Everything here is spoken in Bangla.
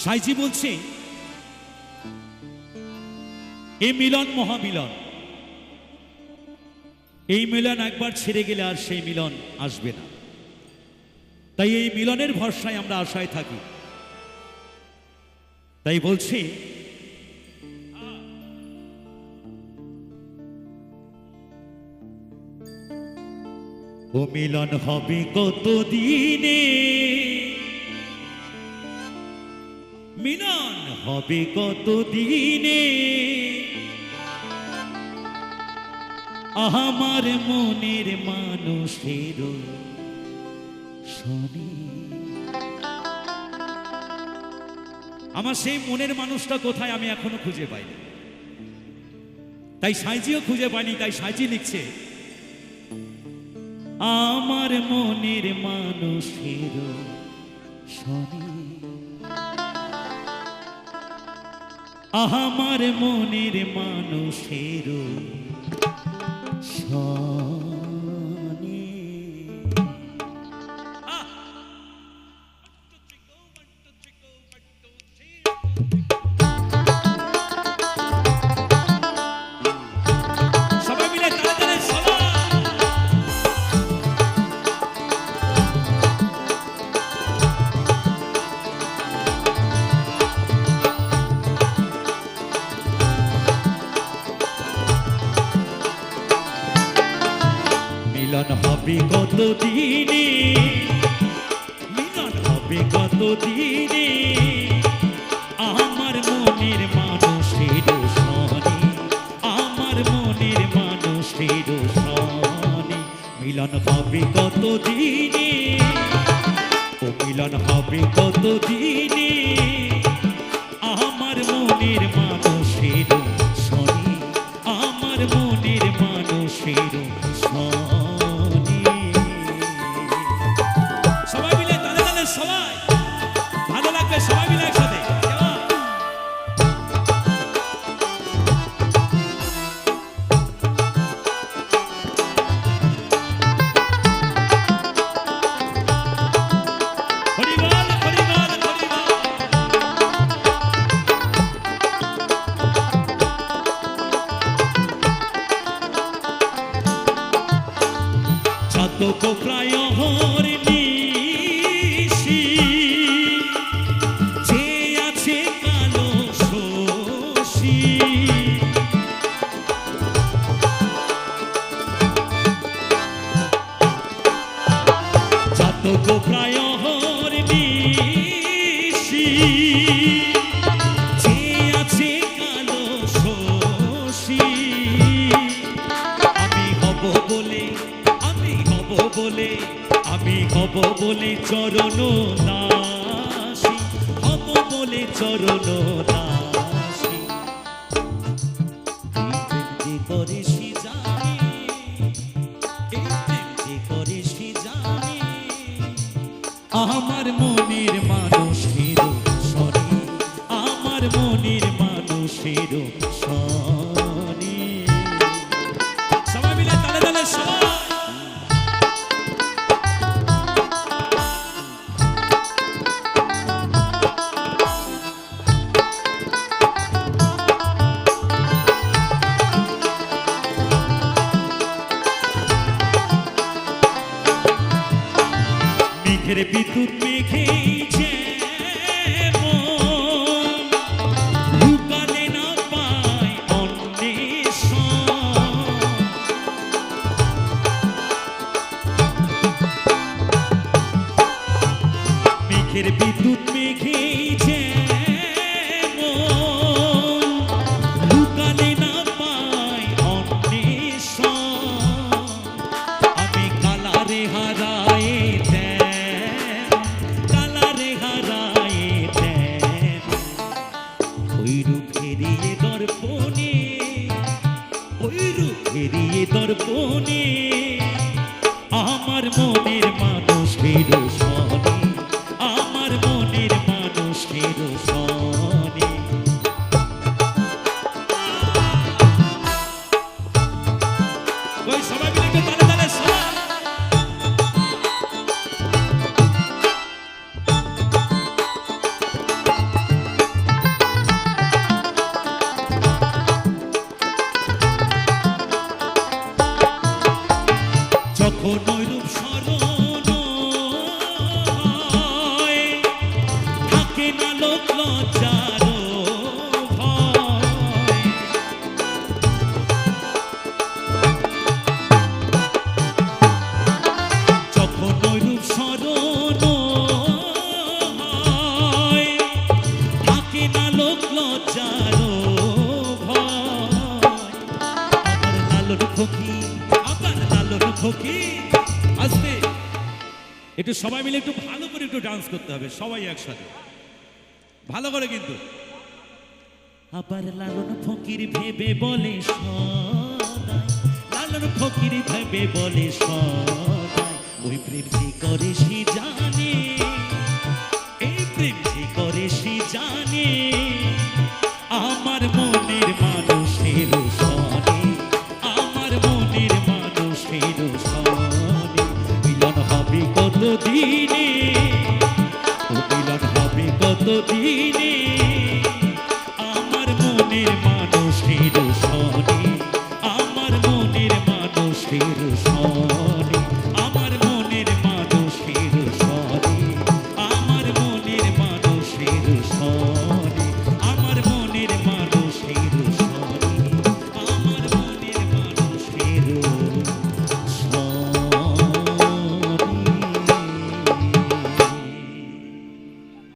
সাইজি বলছে এই মিলন মহামিলন, এই মিলন একবার ছেড়ে গেলে আর সেই মিলন আসবে না। তাই এই মিলনের ভরসায় আমরা আশায় থাকি। তাই বলছি ও মিলন হবে কত দিনে, মিলন হবে কত দিনে, আমার মনের মানুষের শনি। আমার সেই মনের মানুষটা কোথায় আমি এখনো খুঁজে পাইনি। তাই সাইজিও খুঁজে পাইনি। তাই সাইজি লিখছে আমার মনের মানুষের শনি, আমার মনের মানুষের শনি। সবাই মিলে তাড়াতাড়ি সবাই মিলন হবে কত দিনে, মিলন হবে কত দিনে, আমার মনের মানুষের শনি, আমার মনের মানুষের শনি। মিলন হবে কত দিনে, ও মিলন হবে কত দিনে, আমার মনের মানুষের শনি, আমার মনের মানুষের শনি। সবাই মিলে তালে তালে সবাই ভালো লাগবে, সবাই মিলে একসাথে। হরিবল হরিবল হরিবল। চাতক প্রায় হরিণী যে আছে কালো শশী, চাতক প্রায় হরিণী যে আছে কালো শশী। আমি হব বলে, আমি হব বলে, আমি হব বলে চরণ দাসী, হব বলে চরণ দাসী। এই প্রেম যে করে সে জানে, এই প্রেম যে করে সে জানে, আমার মনের মানুষের শনি, আমার মনের মানুষের শনি। সবাই মিলে তালে তালে সবাই মেঘের বিদ্যুৎ মেঘে যেমন লুকালে না পায় অন্বেষণ, মেঘের বিদ্যুৎ মেঘে যেমন লুকালে না পায় অন্বেষণ। আমি কালারে হারায় দেন, কালারে হারায় দেন, ওই রূপ হেরিয়ে দর্পণে, ওই রূপ হেরিয়ে দর্পণে, আমার মনের মানুষের শনি, আমার মনের মানুষের একটু সবাই মিলে একটু ভালো করে একটু ডান্স করতে হবে, সবাই একসাথে ভালো করে কিন্তু। আবার লালন ফকির ভেবে বলে সদাই, লালন ফকির ভেবে বলে সদাই, ওই প্রেম যে করে সে জানে, এই প্রেম যে করে সে জানে, আমার মনের মানুষের সনে, আমার মনের মানুষের সনে মিলন হবে কত দিনে, ও মিলন হবে কত দিনে,